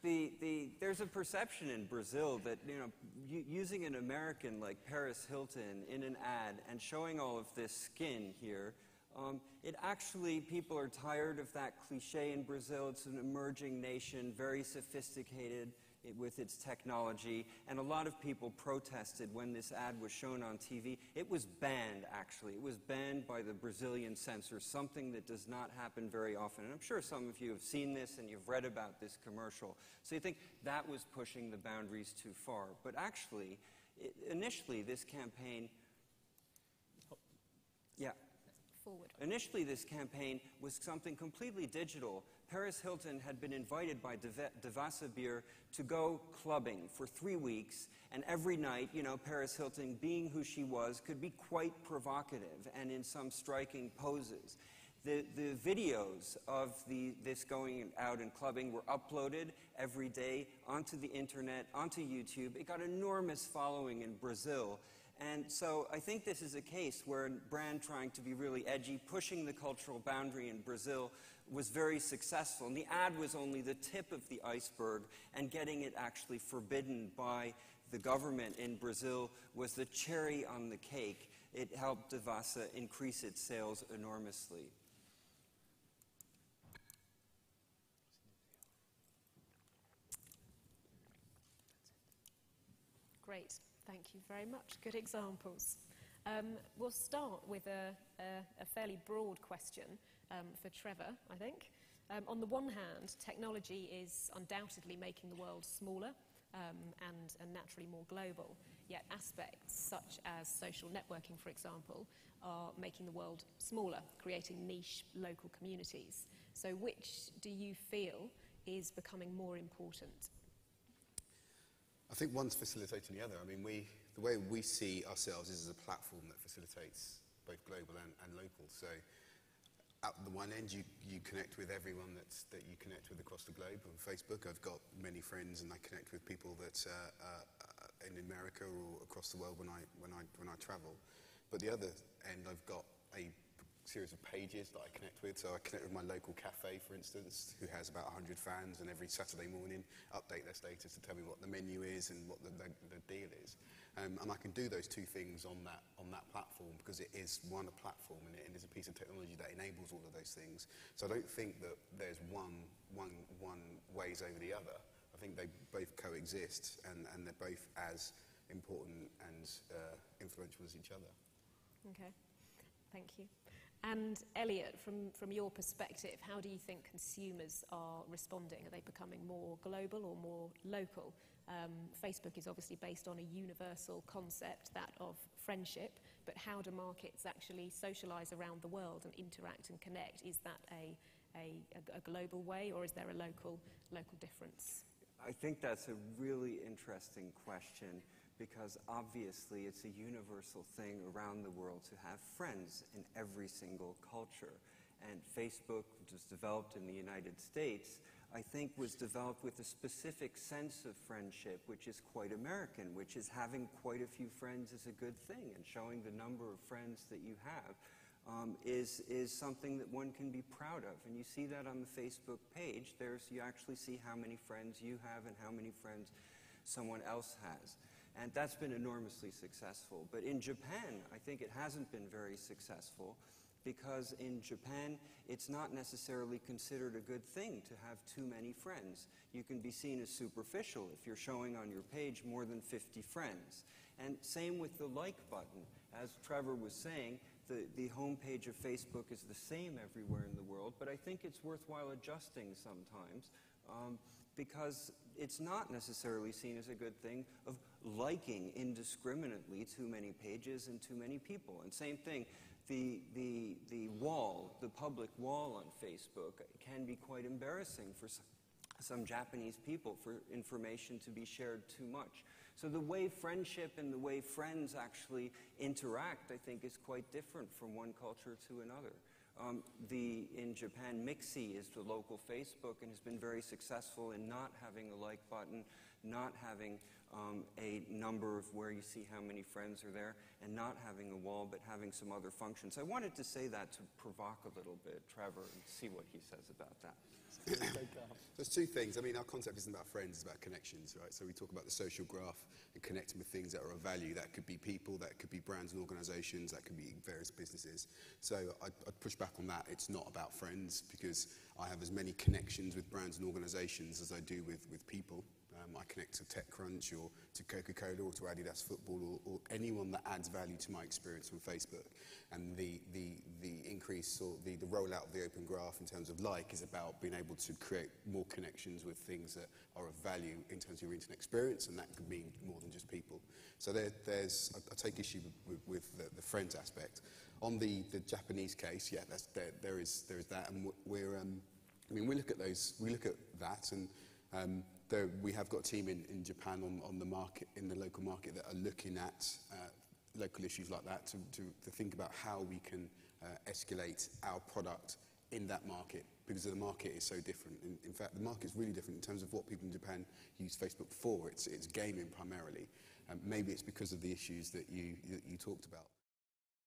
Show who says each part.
Speaker 1: There's a perception in Brazil that, using an American like Paris Hilton in an ad and showing all of this skin here, people are tired of that cliche in Brazil. It's an emerging nation, very sophisticated with its technology, and a lot of people protested when this ad was shown on TV. It was banned, actually. It was banned by the Brazilian censors, something that does not happen very often. And I'm sure some of you have seen this and you've read about this commercial. So you think that was pushing the boundaries too far. But actually, initially this campaign... Yeah.
Speaker 2: Forward.
Speaker 1: Initially, this campaign was something completely digital. Paris Hilton had been invited by Devassa Beer to go clubbing for 3 weeks, and every night, Paris Hilton, being who she was, could be quite provocative and in some striking poses. The videos of this going out and clubbing were uploaded every day onto the internet, onto YouTube. It got an enormous following in Brazil. And so I think this is a case where a brand trying to be really edgy, pushing the cultural boundary in Brazil, was very successful. And the ad was only the tip of the iceberg, and getting it actually forbidden by the government in Brazil was the cherry on the cake. It helped Devassa increase its sales enormously.
Speaker 2: Great. Thank you very much. Good examples. We'll start with a fairly broad question for Trevor, I think. On the one hand, technology is undoubtedly making the world smaller and naturally more global, yet aspects such as social networking, for example, are making the world smaller, creating niche local communities. So which do you feel is becoming more important?
Speaker 3: I think one's facilitating the other. I mean, the way we see ourselves is as a platform that facilitates both global and local. So at the one end, you connect with everyone that you connect with across the globe. On Facebook, I've got many friends, and I connect with people that in America or across the world when I travel. But the other end, I've got a series of pages that I connect with. So I connect with my local cafe, for instance, who has about 100 fans, and every Saturday morning update their status to tell me what the menu is and what the deal is. And I can do those two things on that platform because it is a platform, and it is a piece of technology that enables all of those things. So I don't think that there's one weighs over the other. I think they both coexist, and they're both as important and influential as each other.
Speaker 2: Okay, thank you. And Elliot, from your perspective, how do you think consumers are responding? Are they becoming more global or more local? Facebook is obviously based on a universal concept, that of friendship, but how do markets actually socialize around the world and interact and connect? Is that a global way, or is there a local difference?
Speaker 1: I think that's a really interesting question, because obviously it's a universal thing around the world to have friends in every single culture. And Facebook, which was developed in the United States, I think was developed with a specific sense of friendship, which is quite American, which is having quite a few friends is a good thing, and showing the number of friends that you have is something that one can be proud of. And you see that on the Facebook page. You actually see how many friends you have and how many friends someone else has. And that's been enormously successful. But in Japan, I think it hasn't been very successful, because in Japan, it's not necessarily considered a good thing to have too many friends. You can be seen as superficial if you're showing on your page more than 50 friends. And same with the like button. As Trevor was saying, the homepage of Facebook is the same everywhere in the world, but I think it's worthwhile adjusting sometimes, because it's not necessarily seen as a good thing of liking indiscriminately too many pages and too many people. And same thing, the wall, the public wall on Facebook can be quite embarrassing for some Japanese people, for information to be shared too much. So the way friendship and the way friends actually interact, I think, is quite different from one culture to another. In Japan, Mixi is the local Facebook and has been very successful in not having a like button, not having a number of where you see how many friends are there, and not having a wall, but having some other functions. I wanted to say that to provoke a little bit Trevor and see what he says about that.
Speaker 3: There's two things. I mean, our concept isn't about friends, it's about connections, right? So we talk about the social graph and connecting with things that are of value. That could be people, that could be brands and organisations, that could be various businesses. So I'd push back on that. It's not about friends, because I have as many connections with brands and organisations as I do with people. I connect to TechCrunch or to Coca-Cola or to Adidas Football or anyone that adds value to my experience on Facebook. And the increase or the rollout of the Open Graph in terms of like is about being able to create more connections with things that are of value in terms of your internet experience, and that could mean more than just people. So I take issue with the friends aspect. On the Japanese case, yeah, there is that, and we look at that, and we have got a team in Japan on the market, in the local market, that are looking at local issues like that to think about how we can escalate our product in that market, because the market is so different. In fact, the market is really different in terms of what people in Japan use Facebook for. It's gaming primarily. Maybe it's because of the issues that you talked about.